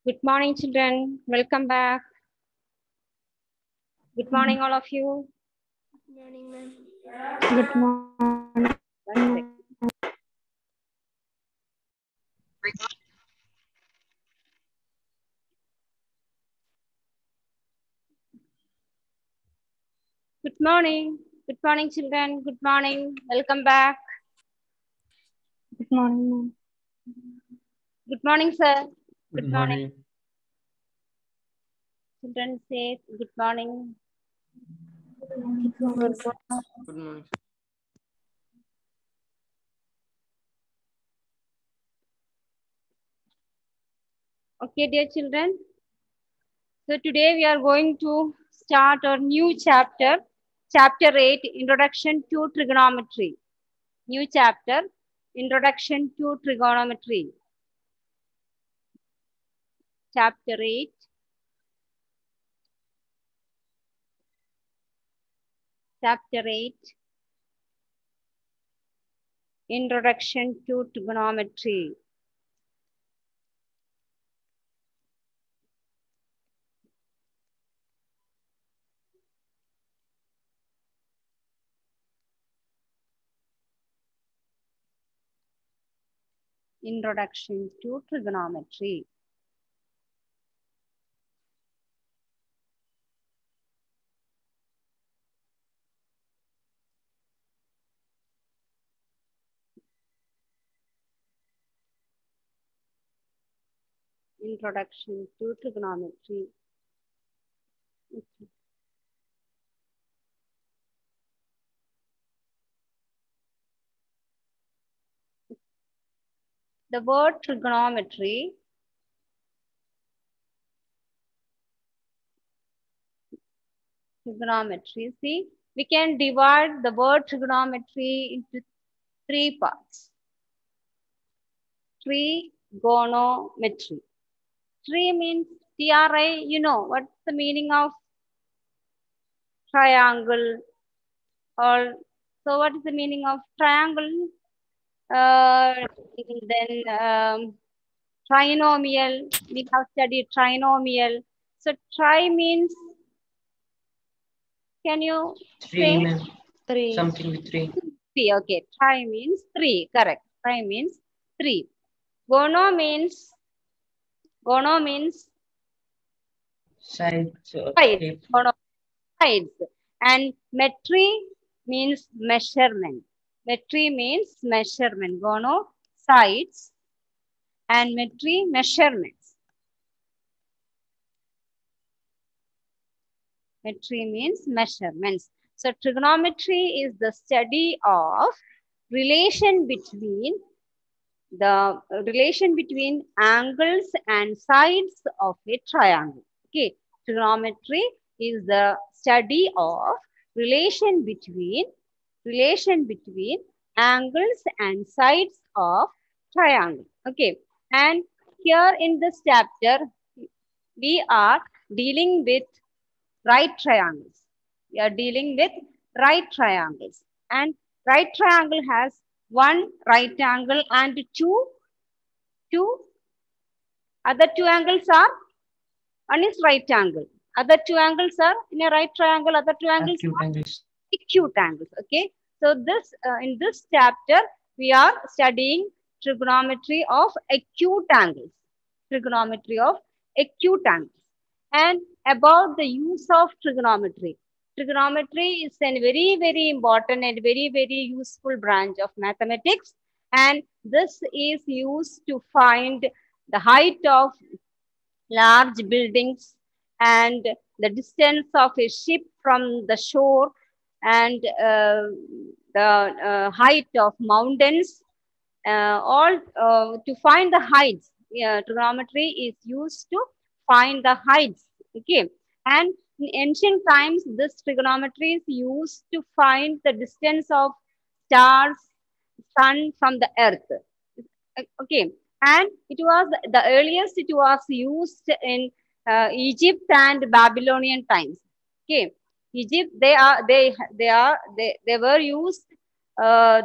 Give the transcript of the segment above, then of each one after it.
Good morning, children. Welcome back. Good morning, all of you. Good morning, ma'am. Good morning. One sec. Good morning. Good morning, children. Good morning. Welcome back. Good morning, ma'am. Good morning, sir. Good Good morning. morning. Children say good morning. Good morning, sir. Good morning. Okay, dear children. So today we are going to start our new chapter, chapter 8, Introduction to Trigonometry. New chapter, Introduction to Trigonometry. Chapter 8. Chapter 8, Introduction to Trigonometry. Introduction to Trigonometry. Introduction to Trigonometry. Okay. The word trigonometry see, we can divide the word trigonometry into three parts. Trigonometry. Tri means TRI, you know, what's the meaning of triangle? Or so what is the meaning of triangle? Then trinomial, we have studied trinomial. So tri means, can you Three, say? ma'am. Three. Something with three. Three, okay. Tri means three, correct. Tri means three. Gono means Sides. sides. Shape. Gono sides. And metry means measurement. Metry means measurement. Gono sides and metry measurements. Metry means measurements. So trigonometry is the study of relation between angles and sides of a triangle. Okay, trigonometry is the study of relation between angles and sides of triangle. Okay, and here in this chapter we are dealing with right triangles. We are dealing with right triangles. And right triangle has one right angle and two other two angles are, one is right angle. Other two angles are in a right triangle, other two angles Acute are angles. acute angles. Okay. So this in this chapter we are studying trigonometry of acute angles. Trigonometry of acute angles. And about the use of trigonometry. Trigonometry is a very, very important and very, very useful branch of mathematics. And this is used to find the height of large buildings and the distance of a ship from the shore and the height of mountains, all to find the heights. Trigonometry is used to find the heights. Okay, and in ancient times, this trigonometry is used to find the distance of stars, sun from the earth. Okay, and it was the earliest it was used in Egypt and Babylonian times. Okay, Egypt they were used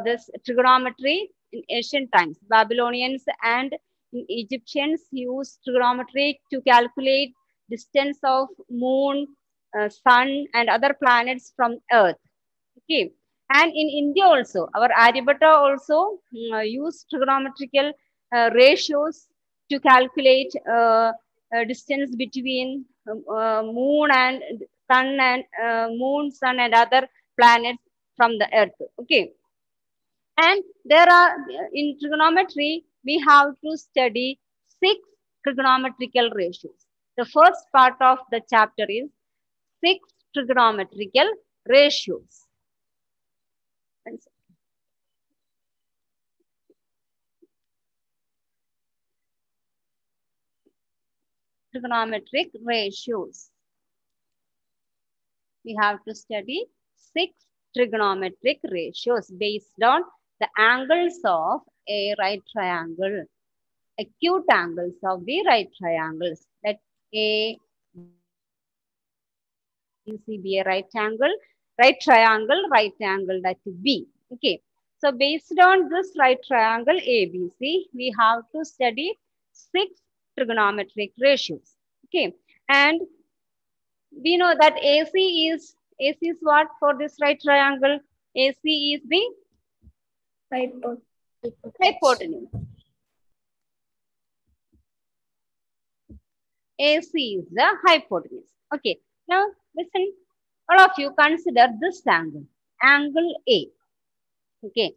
this trigonometry in ancient times. Babylonians and Egyptians used trigonometry to calculate distance of moon, sun, and other planets from Earth. Okay, and in India also, our Aryabhatta also used trigonometrical ratios to calculate distance between moon and sun, and other planets from the Earth. Okay, and there are in trigonometry we have to study 6 trigonometrical ratios. The first part of the chapter is 6 trigonometrical ratios. Trigonometric ratios. We have to study 6 trigonometric ratios based on the angles of a right triangle, acute angles of the right triangles. Let A, B, C be a right triangle, that is B. Okay. So based on this right triangle ABC, we have to study 6 trigonometric ratios. Okay. And we know that AC is what for this right triangle? AC is the hypotenuse. AC is the hypotenuse. Okay. Now listen, all of you consider this angle, angle A. Okay.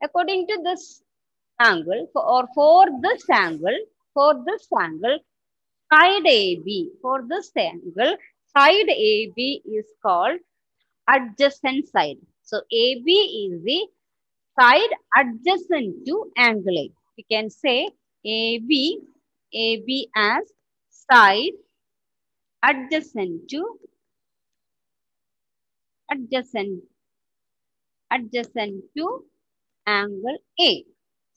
According to this angle, for this angle, side AB, for this angle, side AB is called adjacent side. So AB is the side adjacent to angle A. We can say AB as side adjacent to adjacent angle A.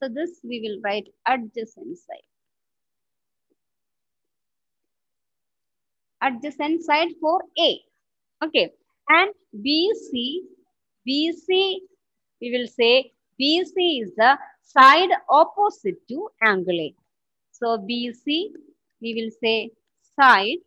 So this we will write adjacent side. Adjacent side for A. Okay. And BC, we will say BC is the side opposite to angle A. So BC, we will say side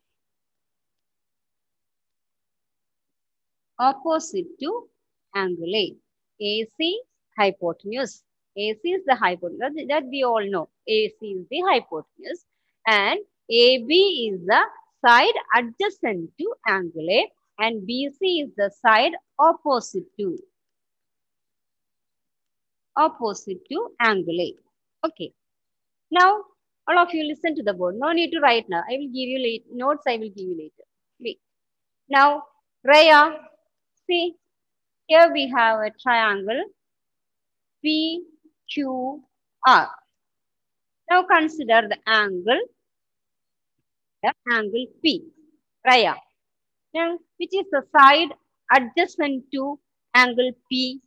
opposite to angle A. AC, hypotenuse. AC is the hypotenuse, that we all know. AC is the hypotenuse. And AB is the side adjacent to angle A. And BC is the side opposite to angle A. Okay. Now, all of you listen to the board. No need to write now. I will give you notes. I will give you later. Wait. Now, Raya, see, here we have a triangle PQR. Now consider the angle P. Raya. Now, which is the side adjacent to angle P?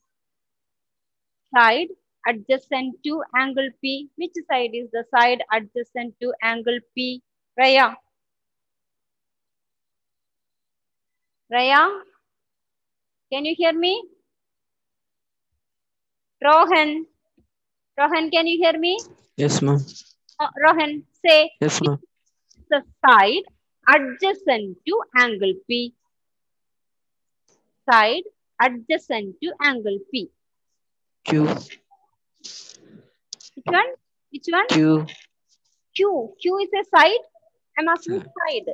Side adjacent to angle P. Which side is the side adjacent to angle P? Raya. Raya, can you hear me? Rohan, can you hear me? Yes, ma'am. Rohan, say. Yes, ma'am. The side adjacent to angle P. Side adjacent to angle P. Q. Which one? Q. Q is a side. I'm asking side.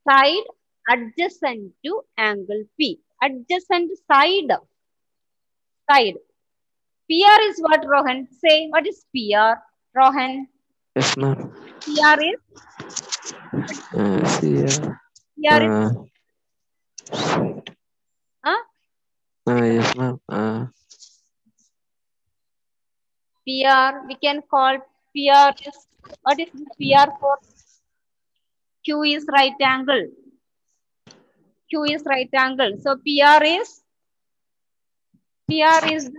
Side adjacent to angle P. Adjacent side. PR is what, Rohan? Say, what is PR? Rohan? Yes, ma'am. PR is? PR is? Yes, ma'am. PR, we can call PR is, what is the PR for? Q is right angle. Q is right angle. So PR is the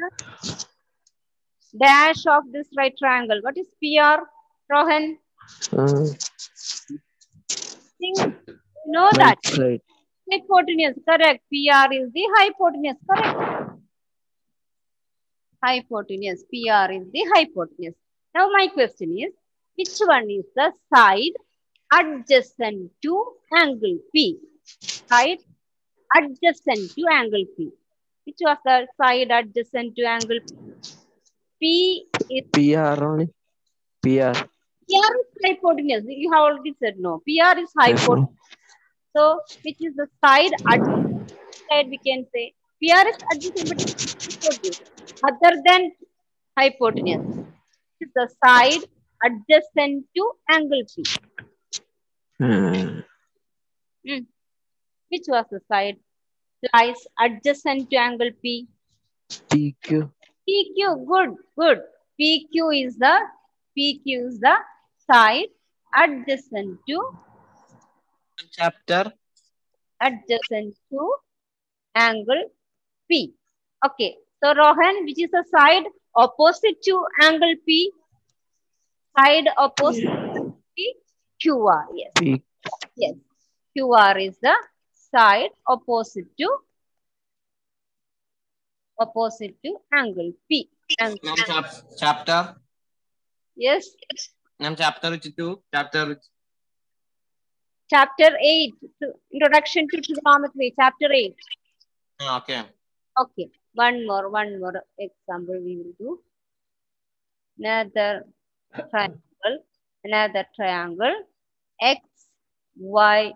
dash of this right triangle. What is PR, Rohan? Know that. Right. Hypotenuse, correct. PR is the hypotenuse, correct. Hypotenuse, PR is the hypotenuse. Now my question is, Which one is the side adjacent to angle P? Side adjacent to angle P. Which was the side adjacent to angle P? P is PR only. PR. PR is hypotenuse. You have already said no. PR is Yes, hypotenuse. ma'am. So, which is the side side we can say. PR is adjacent, but it's hypotenuse. Other than hypotenuse, is the side adjacent to angle P. Uh, Hmm. Which was the side lies adjacent to angle P? PQ. PQ. Good, good. PQ is the side adjacent Chapter. to angle P. Okay. So Rohan, which is the side opposite to angle P? Side opposite to P? QR. Yes. P. Yes. QR is the side opposite to angle P. Angle. Ma'am, chapter. Yes. Ma'am, chapter which two? Chapter which? Chapter 8. Introduction to Trigonometry. Chapter 8. Okay. Okay. One more example we will do. Another triangle. X, Y,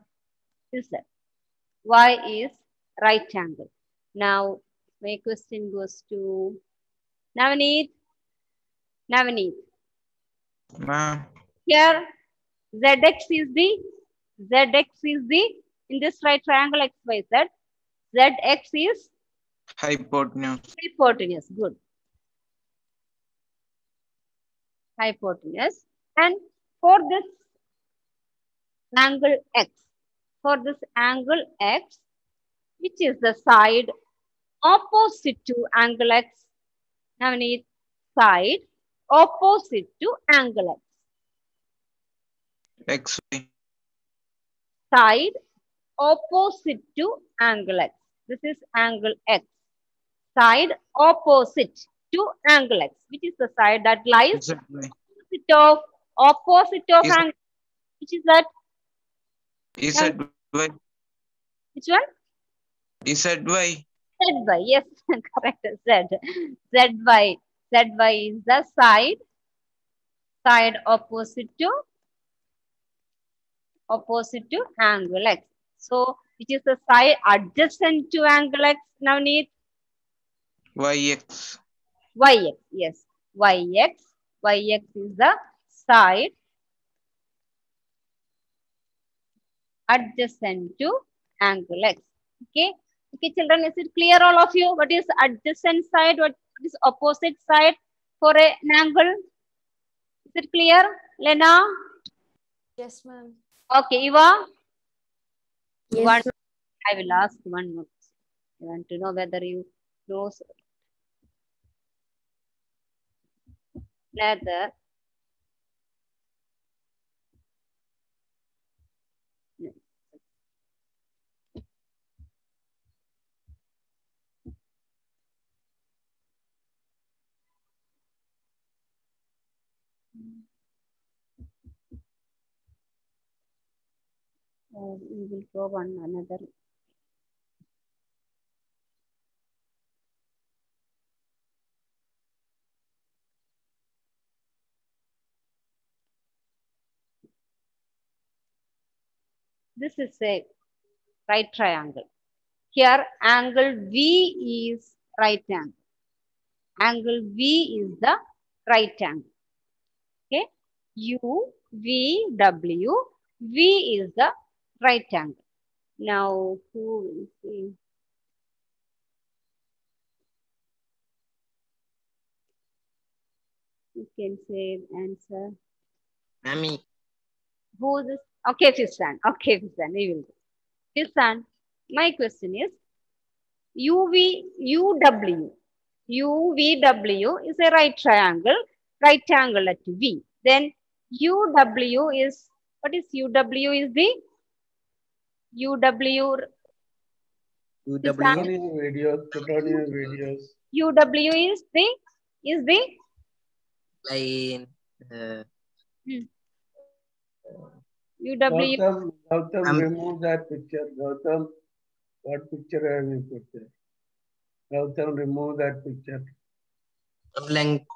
Z. Y is right angle. Now, my question goes to Navneet. Navneet. Ma'am. Here, ZX is the, in this right triangle XYZ, ZX is Hypotenuse. hypotenuse. Good. Hypotenuse. And for this angle X, which is the side opposite to angle X? Navneet, side opposite to angle X. XY. Side opposite to angle X. This is angle X. Side opposite to angle X, which is the side that lies ZY. opposite of Is angle. Which is that? ZY. Which one? ZY. ZY. Yes, correct. Z. ZY. ZY is the side opposite to angle X. So, which is the side adjacent to angle X? Now need YX. YX. Yes, YX. YX is the side adjacent to angle X. Okay. Okay, children, is it clear all of you? What is adjacent side? What is opposite side for an angle? Is it clear, Lena? Yes, ma'am. Okay, Eva. Yes. One, I will ask one more. I want to know whether you know another. We will go one another. This is a right triangle. Here, angle V is right angle. Angle V is the right angle. Okay. U, V, W. V is the right angle. Now, who will see? You can say answer. Mami. Who is this? Okay, Fistan. Okay, Fistan. We will go. Fistan, my question is UVW. UVW is a right angle at V. Then UW is, what is UW is the UW UW. UW is the Line. Hmm. UW. Gautam, I'm remove that picture. Gautam, what picture have you put there? Gautam, remove that picture. length.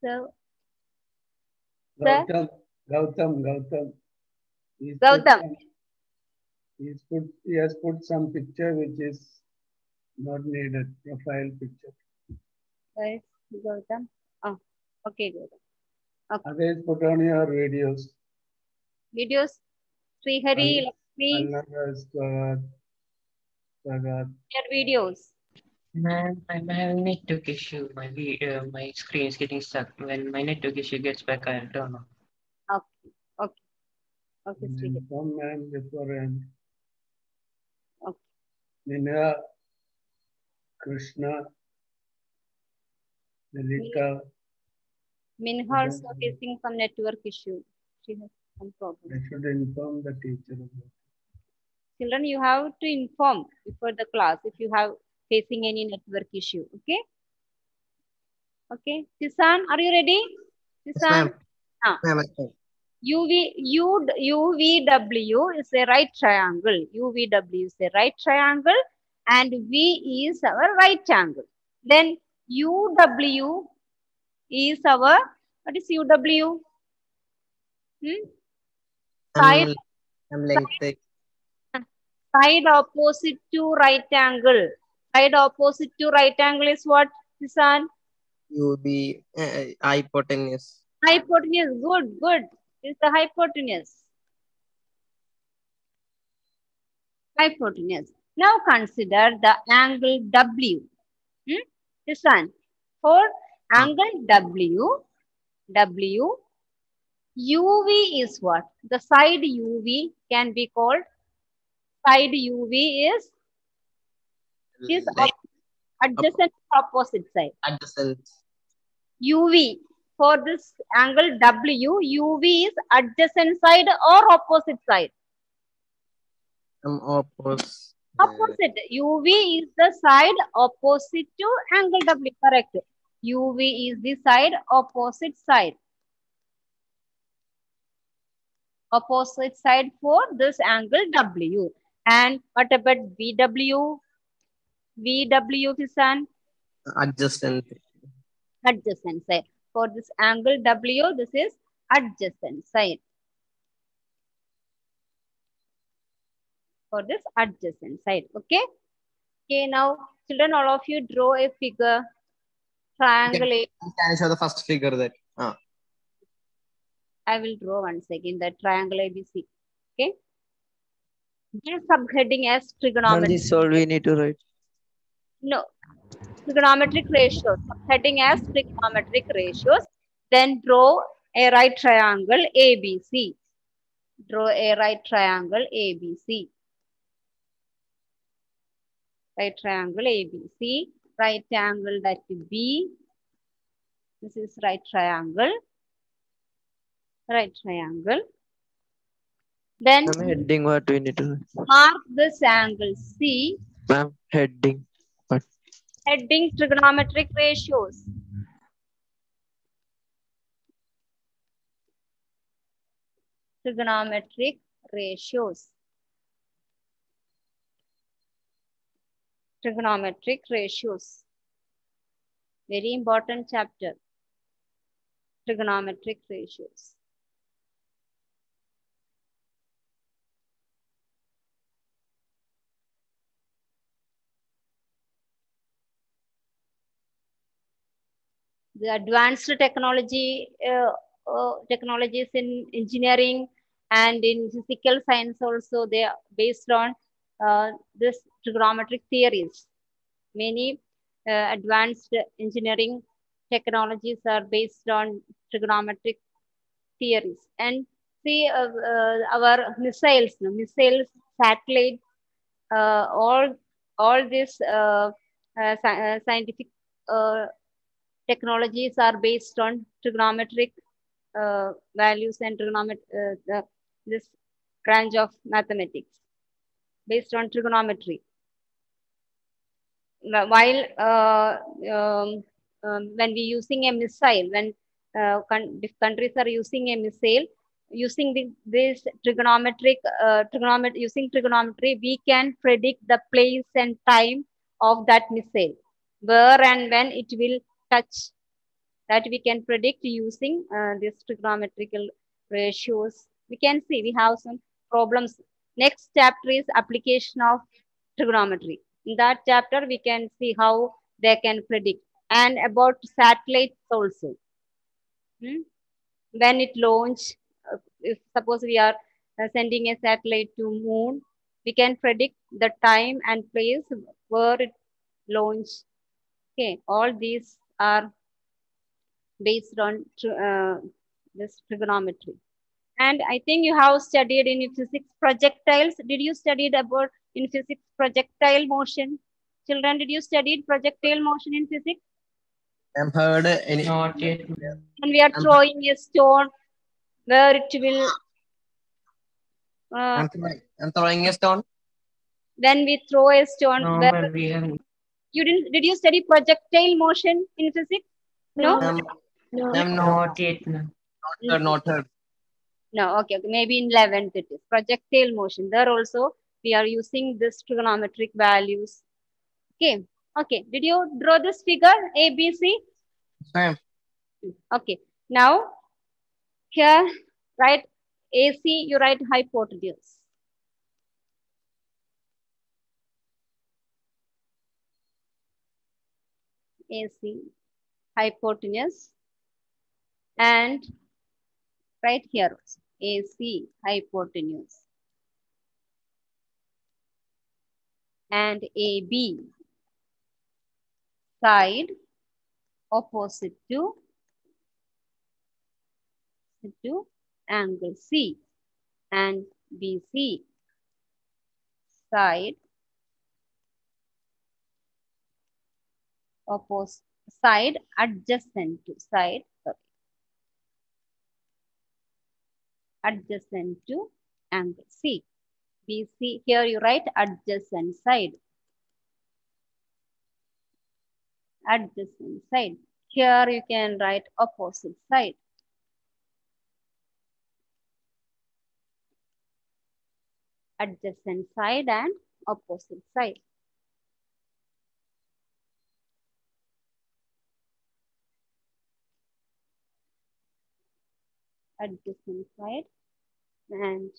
So, sir, Gautam. He's put Gautam. some, he has put some picture which is not needed, profile picture. Where is Gautam? Oh, okay, Gautam. Okay. Others put on your videos. Videos. Srihari, Lakshmi, Allah Sagat. your videos. Ma'am, I'm having network issue. My screen is getting stuck. When my network issue gets back, I'll turn on. Okay, okay, okay, Srihari. Some man before and Okay. Nina, Krishna, Lalita. Minha also facing some network issue. She has some problem. I should inform the teacher about it. Children, you have to inform before the class if you have facing any network issue. Okay. Okay. Tisan, are you ready? Yes, Tisan. ma'am. Ah. Ma'am, UVW is a right triangle. UVW is a right triangle and V is our right angle. Then UW is our, what is UW? Side, I'm length. side opposite to right angle. Side opposite to right angle is what, Tisan? UB hypotenuse. Hypotenuse. Good, good. It's the hypotenuse. Hypotenuse. Now consider the angle W. This one. For angle W, UV is what? The side UV can be called, side UV is adjacent opposite side. Adjacent. UV. For this angle W, UV is adjacent side or opposite side? Opposite. Opposite. UV is the side opposite to angle W. Correct. UV is the side opposite side. Opposite side for this angle W. And what about VW? VW, Kisan? Adjacent. Adjacent side. For this angle W, this is adjacent side. For this adjacent side. Okay. Okay. Now, children, all of you draw a figure. Triangle A. Can you show the first figure there? I will draw once again the triangle ABC. Okay. Give subheading as trigonometry. This all we need to write. No, trigonometric ratios. Subheading as trigonometric ratios. Then draw a right triangle ABC. Draw a right triangle ABC. Right triangle ABC. Right angle that B. This is right triangle. Right triangle. Then Ma'am, heading what we need to write. mark this angle C. Ma'am, heading. What? Heading trigonometric ratios. Trigonometric ratios. Trigonometric ratios. Very important chapter. Trigonometric ratios. The advanced technologies in engineering and in physical science also, they are based on this trigonometric theories. Many advanced engineering technologies are based on trigonometric theories. And see our missiles, satellites, all these scientific technologies are based on trigonometric values and this branch of mathematics based on trigonometry. While when we using a missile, when if countries are using a missile, using this using trigonometry, we can predict the place and time of that missile, where and when it will touch. That we can predict using these trigonometrical ratios. We can see we have some problems. Next chapter is application of trigonometry. In that chapter, we can see how they can predict, and about satellites also. When it launch, if suppose we are sending a satellite to moon, we can predict the time and place where it launch. Okay, all these are based on this trigonometry. And I think you have studied in physics projectiles. Did you study about in physics projectile motion? Children, did you study projectile motion in physics? I'm heard any. Not yet. And we are throwing a stone where it will. I'm throwing a stone. When we throw a stone, No, where but we haven't. you didn't? Did you study projectile motion in physics? No. No. I'm Not yet. No. not heard. No. Okay. Okay. Maybe in 11th it is projectile motion. There also we are using this trigonometric values. Okay. Okay. Did you draw this figure A, B, C? Ma'am. Okay. Now here write AC. You write hypotenuse. AC hypotenuse, and right here also AC hypotenuse, and AB side opposite to angle C, and BC side opposite side adjacent to adjacent to angle C. BC, here you write adjacent side. Adjacent side. Here you can write opposite side. Adjacent side and opposite side. Adjacent side and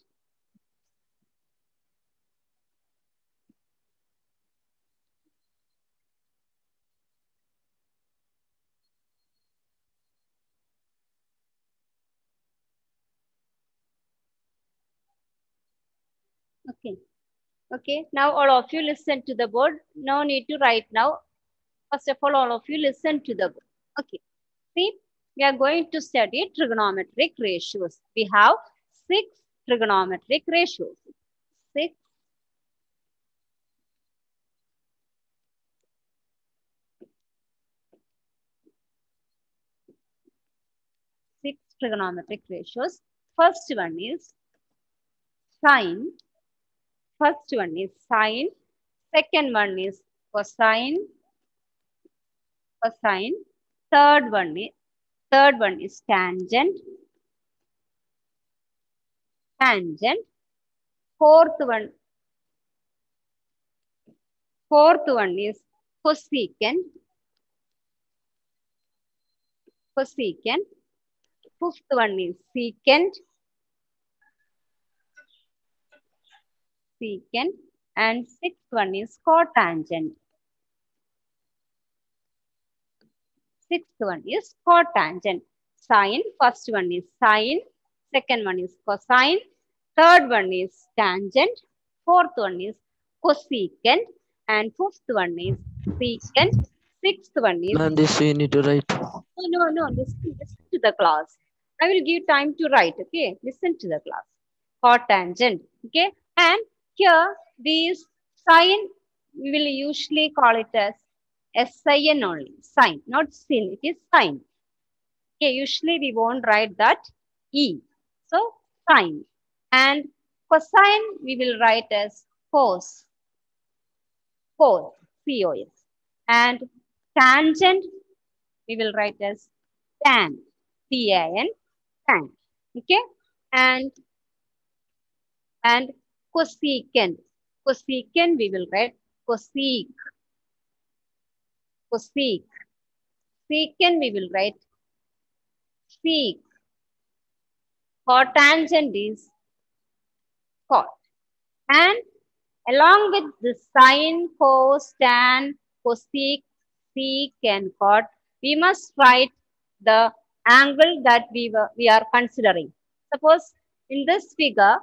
okay. Okay, now all of you listen to the board. No need to write now. First of all of you listen to the board. Okay, see, we are going to study trigonometric ratios. We have 6 trigonometric ratios. 6 trigonometric ratios. First one is sine. First one is sine. Second one is cosine. Cosine. Third one is tangent. Tangent. Fourth one is cosecant. Cosecant. Fifth one is secant. Secant. And sixth one is cotangent. Sixth one is cotangent. Sine, first one is sine. Second one is cosine. Third one is tangent. Fourth one is cosecant. And fifth one is secant. Sixth one is... Ma'am, this you need to write. No. Listen to the class. I will give time to write, okay? Listen to the class. Cotangent, okay? And here, these sine, we will usually call it as SIN only. Sine, not sin, it is sine. Okay, usually we won't write that E. So, sine. And cosine, we will write as cos. Cos, C-O-S. And tangent, we will write as tan, T-A-N, tan. Okay, and cosecant. Cosecant we will write cosec, cosec. Secant we will write sec. Cotangent is cot. And along with the sine, cos, tan, cosec, sec, and cot, we must write the angle that we are considering. Suppose in this figure,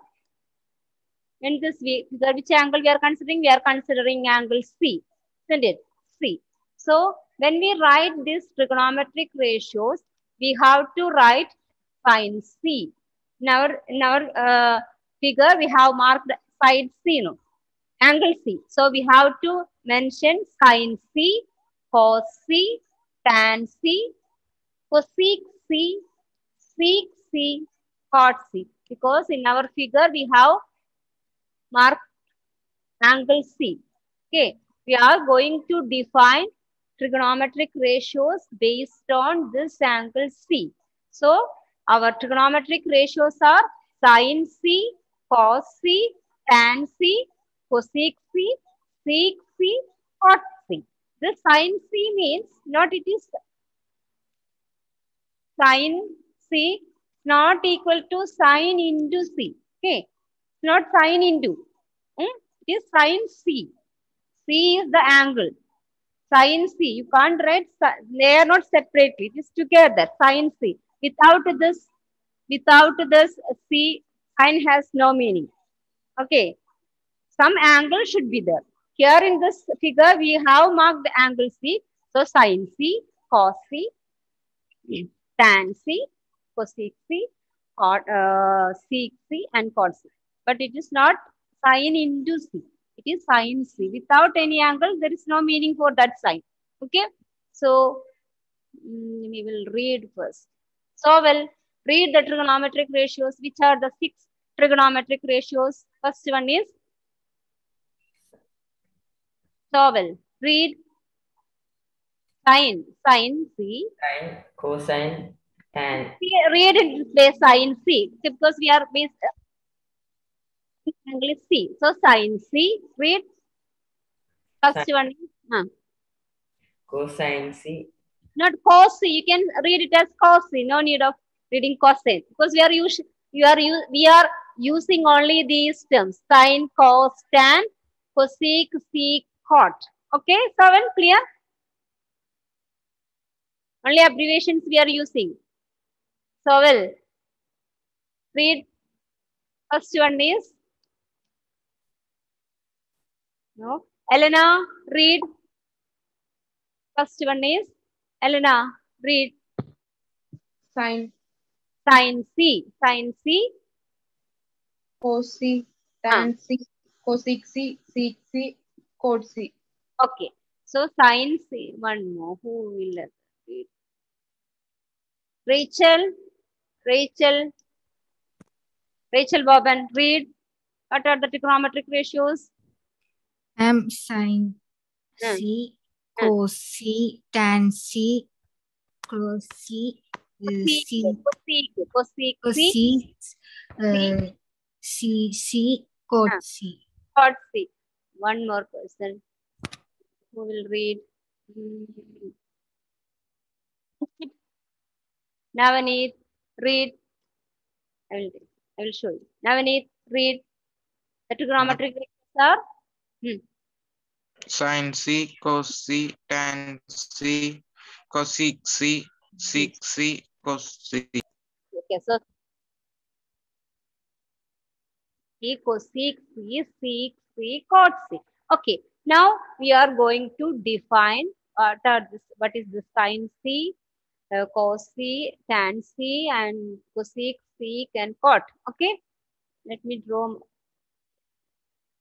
which angle we are considering? We are considering angle C, isn't it? C. So when we write these trigonometric ratios, we have to write sine C. In our figure, we have marked side C, no? Angle C. So we have to mention sine C, cos C, tan C, cosec C, sec C, cot C. Because in our figure, we have marked angle C. Okay, we are going to define trigonometric ratios based on this angle C. So, our trigonometric ratios are sin C, cos C, tan C, cosec C, sec C, cot C. The sin C means not it is sin C not equal to sin into C. Okay, not sin into. It is sin C. C is the angle. Sin C. You can't write, they are not separately. It is together. Sin C. Without this C, sin has no meaning. Okay. Some angle should be there. Here in this figure, we have marked the angle C. So sin C, cos C, tan C, cosec C, sec C, and cot C. But it is not sin into C. It is sin C. Without any angle, there is no meaning for that sign. Okay. So, we will read first. So, we'll read the trigonometric ratios. Which are the 6 trigonometric ratios? First one is, so we'll read sin C. Sine, cosine, tan. Read it place sin C because we are based angle is C. So sin C. Read first Sine, one is cosine C, not cos C. You can read it as cos C. No need of reading cosine because we are using only these terms: sin, cos, tan, cosec, sec, cot. Okay, so well clear. Only abbreviations we are using. So well, read first one is no. Elena, read. First one is Elena, read Sine, sin C. Sin C. cos C, tan C, cosec C, sec C, cot C. Okay. So sin C. One more. Who will read? Rachel. Rachel. Rachel Boban, read. What are the trigonometric ratios? Sine Hmm. C, cos C, tan C, cos C, C, Cosec cos C. C, C, cot C. Cot C. One more person who will read. Navaneet, read. I will show you. Navaneet, read. The trigonometric ratios are Sin C, cos C, tan C, cosec C, sec C, cos C. okay. So C, cosec C, sec C, cot C. Okay. Now we are going to define what is the sin C, cos C, tan C, and cosec, sec, and cot. Okay. Let me draw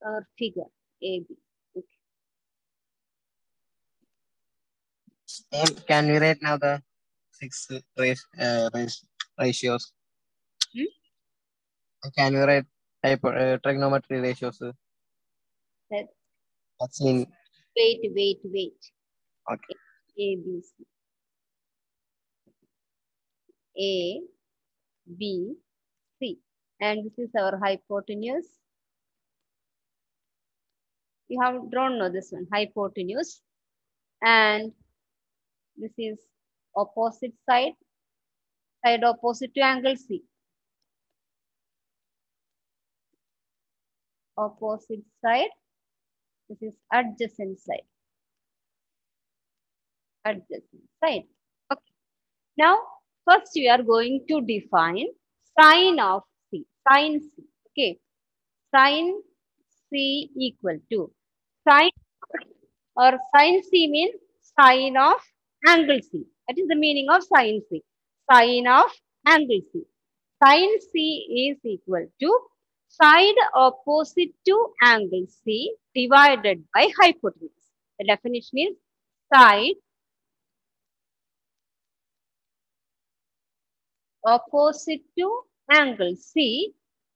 a figure A, B. Okay. Can we write now the 6 ratios? Can we write trigonometry ratios? That's in. Wait. Okay. A, B, C. A, B, C. And this is our hypotenuse. You have drawn now this one, hypotenuse. And this is opposite side, side opposite to angle C. Opposite side, this is adjacent side. Adjacent side. Okay. Now, first we are going to define sine of C. Sine C. Okay. Sine C equal to sine or sine C means sine of angle C. That is the meaning of sine C. Sine of angle C. Sine C is equal to side opposite to angle C divided by hypotenuse. The definition is side opposite to angle C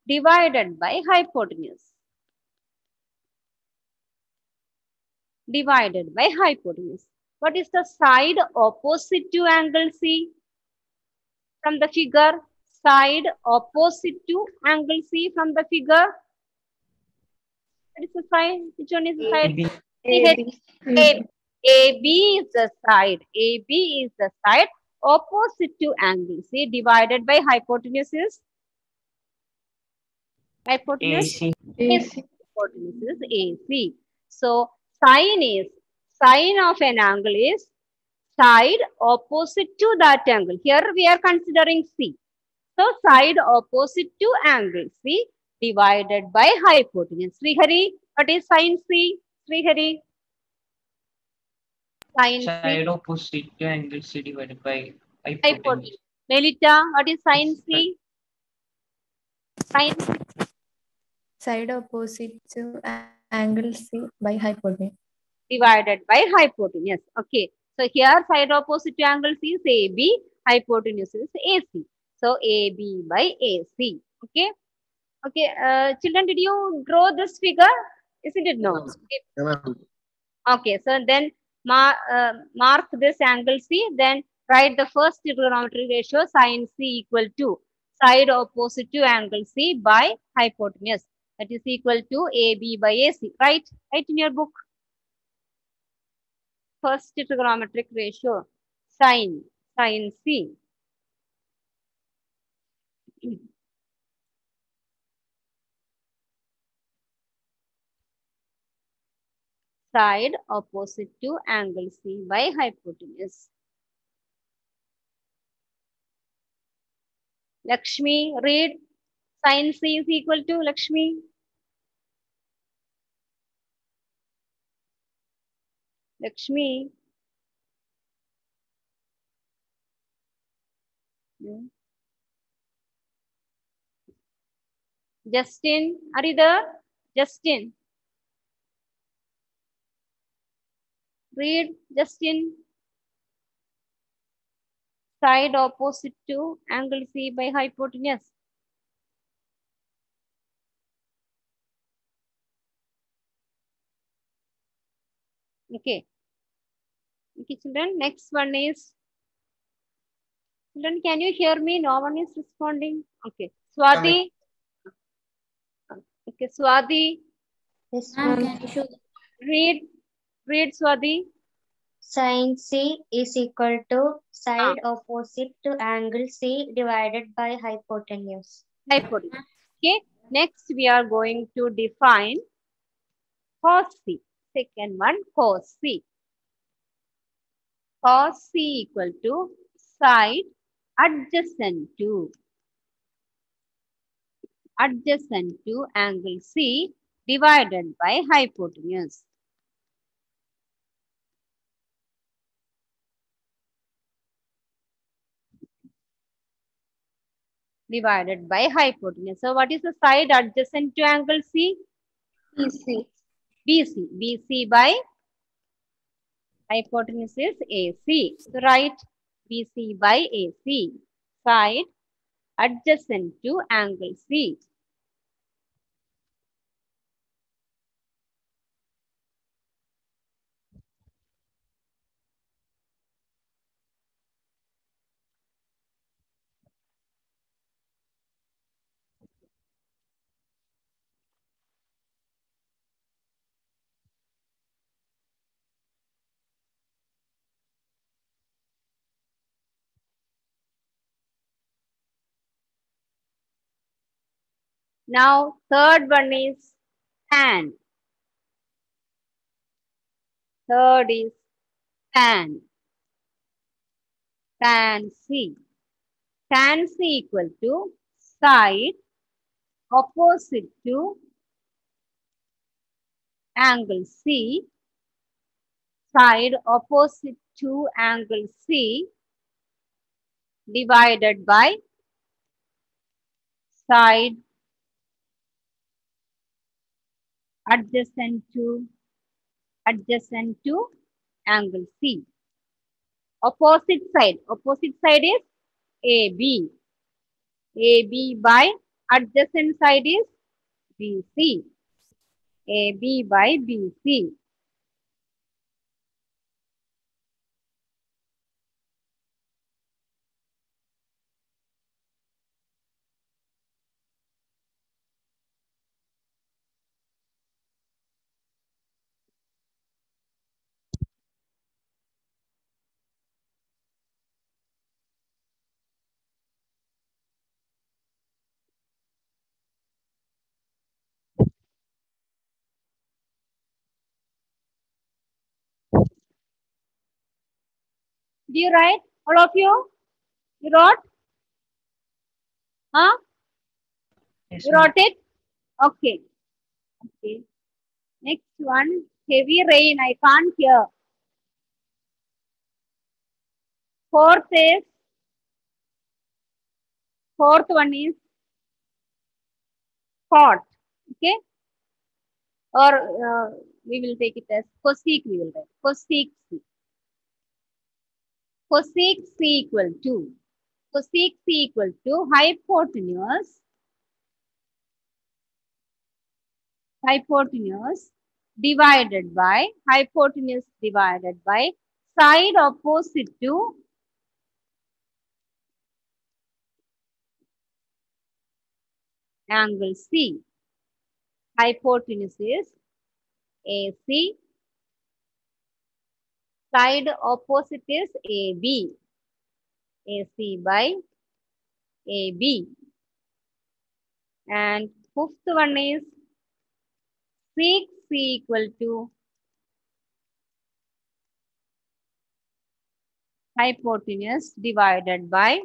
divided by hypotenuse. Divided by hypotenuse. What is the side opposite to angle C? From the figure, side opposite to angle C from the figure. What is the side? Which one is the side? AB. AB is the side. AB is the side opposite to angle C divided by hypotenuse is hypotenuse AC. hypotenuse is AC. So sine of an angle is side opposite to that angle. Here we are considering C. So side opposite to angle C divided by hypotenuse. Srihari, what is sine C? Srihari. Sine C. Side opposite to angle C divided by hypotenuse. Hypotenuse. Melita, what is sine C? Sine C Side opposite to angle C by hypotenuse. divided by hypotenuse. Okay. So here side opposite to angle C is AB, hypotenuse is AC. So AB by AC. Okay. Okay. Children, did you draw this figure? Isn't it? No. Okay. So then mark this angle C. Then write the first trigonometry ratio sine C equal to side opposite to angle C by hypotenuse. That is equal to AB by AC. Right? Write in your book. First trigonometric ratio sine C side opposite to angle C by hypotenuse. Lakshmi, read sine C is equal to Lakshmi. Lakshmi. Justin, are you there? Justin. Read, Justin. Side opposite to angle C by hypotenuse. Okay. Okay, children. Next one is. Children, can you hear me? No one is responding. Okay. Swati. Okay, Swati. Yes, Ma'am, ma'am. can you show Read Swati. Sine C is equal to side opposite to angle C divided by hypotenuse. Hypotenuse. Okay. Next, we are going to define cos C. Second one, cos C. Cos C equal to side adjacent to angle C divided by hypotenuse. Divided by hypotenuse. So what is the side adjacent to angle C? BC. BC. BC by hypotenuse is AC. So write BC by AC. Side adjacent to angle C. Now third one is tan. Third is tan. Tan C. Tan C equal to side opposite to angle C. Side opposite to angle C divided by side adjacent to angle C. Opposite side is AB. AB by adjacent side is BC. AB by BC. Do you write? All of you? You wrote? Huh? Yes, You ma'am. wrote it? Okay. Okay. Next one, heavy rain. I can't hear. Fourth fourth one is hot. Okay. Or we will take it as cosec. We will write cosec C. Cosec C equal to hypotenuse divided by side opposite to angle C. Hypotenuse is AC. Side opposite is AB. AC by AB. And fifth one is sec C equal to hypotenuse divided by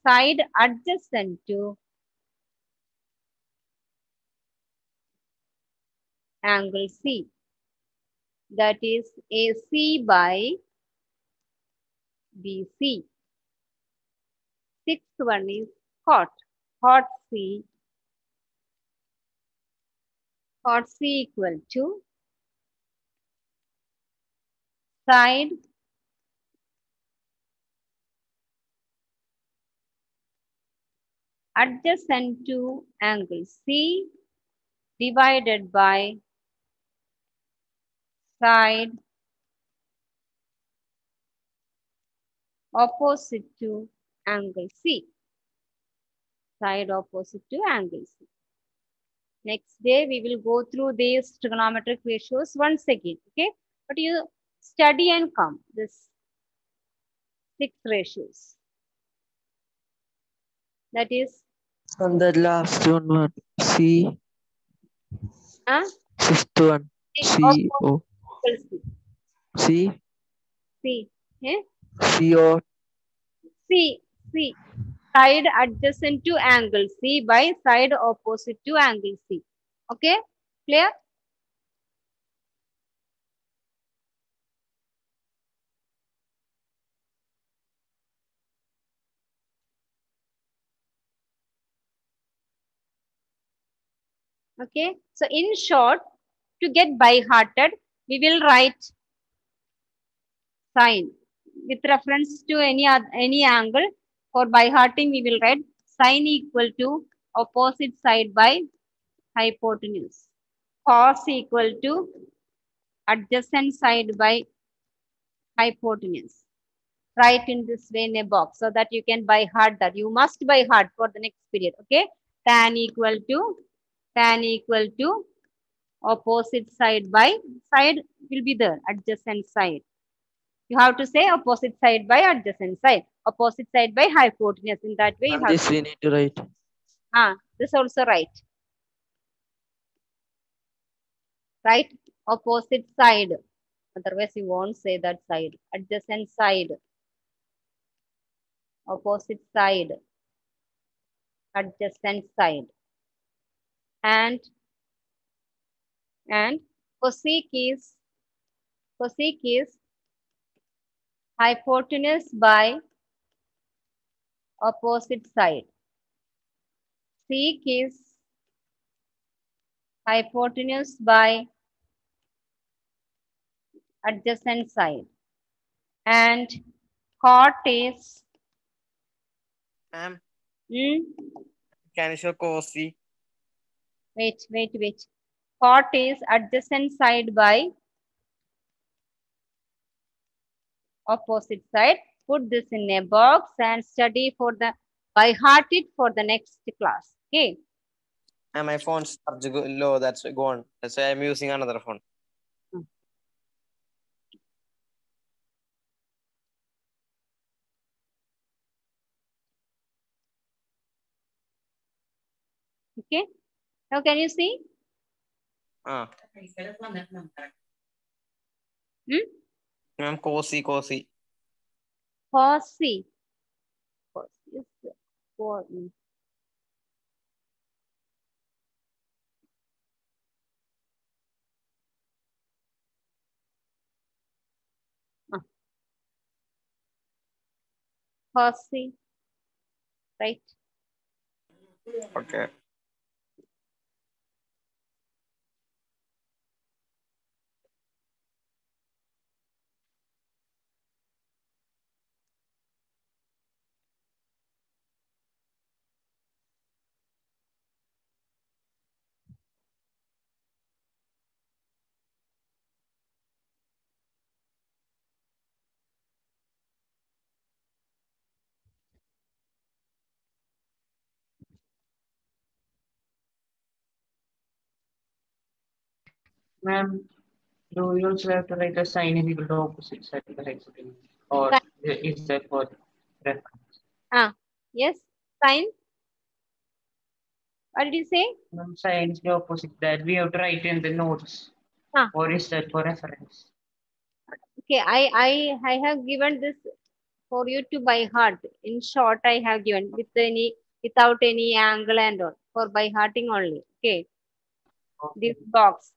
side adjacent to angle C. That is AC by BC. Sixth one is hot. Hot C equal to side adjacent to angle C divided by side opposite to angle C. Side opposite to angle C. Next day, we will go through these trigonometric ratios once again. Okay. But you study and come this 6 ratios. That is And the last one, C. Fifth one, C O. C. C. Eh? C O. C. Side adjacent to angle C by side opposite to angle C. Okay. Clear? Okay. So in short, to get by-hearted, we will write sine with reference to any angle. For by-hearting, we will write sine equal to opposite side by hypotenuse. Cos equal to adjacent side by hypotenuse. Write in this way in a box so that you can by heart that. You must by heart for the next period. Okay. Tan equal to opposite side by side will be there, adjacent side. You have to say opposite side by adjacent side. Opposite side by hypotenuse. In that way, you And have this to. we need to write. This also right. Right? Opposite side. Otherwise, you won't say that side. Adjacent side. Opposite side. Adjacent side. And cosec is hypotenuse by opposite side. Sec is hypotenuse by adjacent side. And cot is Ma'am, hmm, can you show cosy? wait. Cot is adjacent side by opposite side. Put this in a box and study for the by heart it for the next class. Okay. And my phone's charge low, that's gone. That's why I'm using another phone. Okay. Now can you see? Ah. Hmm? Ma'am, cozy. Cosy. Cosy is for cosy, right? Okay. Ma'am, do you also have to write a sign is equal to opposite side by hypotenuse? Or is that for reference? Yes. Sign. What did you say? Ma'am, sign is the opposite that we have to write in the notes. Or is that for reference? Okay, I have given this for you to by heart. In short, I have given without any angle and all for by hearting only. Okay, this box.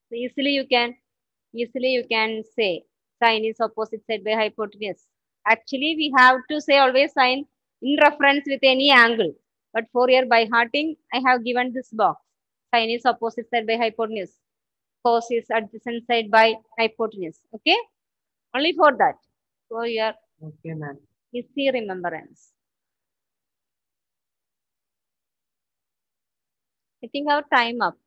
So easily you can say sine is opposite side by hypotenuse. Actually, we have to say always sine in reference with any angle. But for your by hearting, I have given this box. Sine is opposite side by hypotenuse. Cos is adjacent side by hypotenuse. Okay, only for that. For your Okay, ma'am. easy remembrance. I think our time up.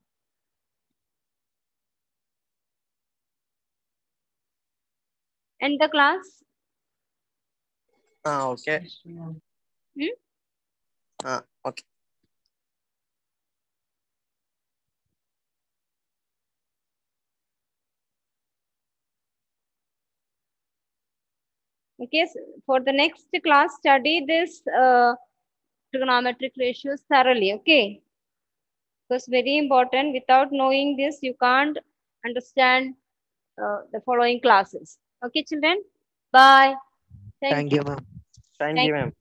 End the class. Okay. Okay. Okay, so for the next class, study this trigonometric ratios thoroughly. Okay, because very important. Without knowing this, you can't understand the following classes. Okay, children. Bye. Thank Thank you. you, ma'am. Thank Thank you, ma'am.